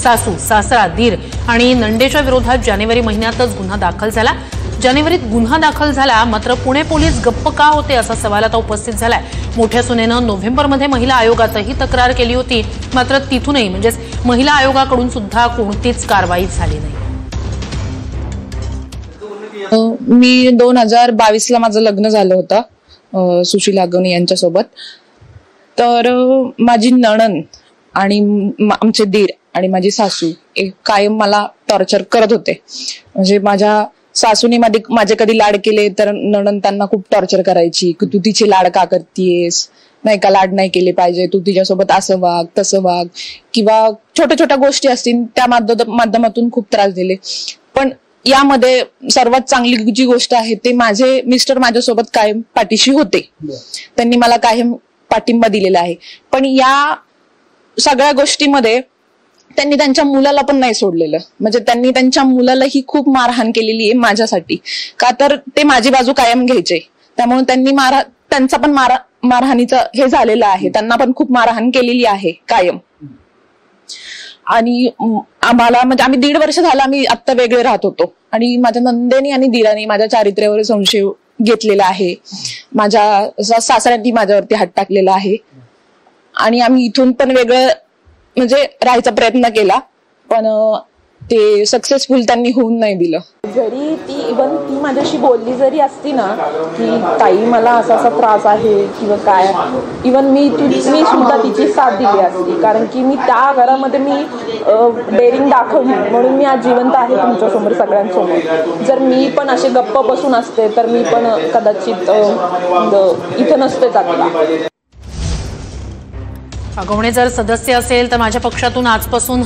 सासू, सासरा, दीर आणि नंदेच्या विरोधात जानेवारी महिन्यातच गुन्हा दाखल झाला। जानेवारीत गुन्हा दाखल झाला, मात्र पुणे पोलीस गप्प का होते असा सवाल आता उपस्थित झालाय। मोठ्या सुनेनं नोव्हेंबरमध्ये महिला आयोगातही तक्रार केली होती, मात्र तिथूनही म्हणजेच महिला आयोगाकडून सुद्धा कोणतीच कारवाई झाली नाही। मी 2022 ला माझं लग्न झालं होतं सुशीला अगवणे यांच्यासोबत। तर माझी नणंद आणि आमचे दीर आणि माझी सासू एक कायम मला टॉर्चर करत होते। म्हणजे माझ्या सासूने माझे कधी लाड केले तर नणंद त्यांना खूप टॉर्चर करायची की तू तिचे लाड का करतेस, नाही का, लाड नाही केले पाहिजे, तू तिच्यासोबत असं वाग तसं वाग, किंवा छोट्या छोट्या गोष्टी असतील त्या माध्यमातून खूप त्रास दिले। पण यामध्ये सर्वात चांगली जी गोष्ट आहे ते माझे मिस्टर माझ्यासोबत कायम पाठीशी होते। त्यांनी मला कायम पाठिंबा दिलेला आहे। पण या सगळ्या गोष्टीमध्ये त्यांनी त्यांच्या मुलाला पण नाही सोडलेलं। म्हणजे त्यांनी त्यांच्या मुलालाही खूप मारहाण केलेली आहे माझ्यासाठी, का तर ते माझी बाजू कायम घ्यायचे। त्यामुळे त्यांनी त्यांचा पण मारहाणीचं हे झालेलं आहे, त्यांना पण खूप मारहाण केलेली आहे कायम। आणि आम्हाला म्हणजे आम्ही 1.5 वर्ष झालं आम्ही आत्ता वेगळे राहत होतो आणि माझ्या नंदेनी आणि दिरानी माझ्या चारित्र्यावर संशय घेतलेला आहे। माझ्या सासऱ्यांनी माझ्यावरती हात टाकलेला आहे आणि आम्ही इथून पण वेगळं म्हणजे राहायचा प्रयत्न केला, पण ते सक्सेसफुल त्यांनी होऊन नाही दिलं। जरी ती माझ्याशी बोलली जरी असती ना की ताई मला असा त्रास आहे किंवा काय, इवन मी सुद्धा तिची साथ दिली असती, कारण की मी त्या घरामध्ये मी डेअरिंग दाखवली म्हणून मी आज जिवंत आहे तुमच्यासमोर सगळ्यांसमोर। जर मी पण असे गप्प बसून असते तर मी पण कदाचित इथं नसतेच आता। अगवणे जर सदस्य असेल तर माझ्या पक्षातून आजपासून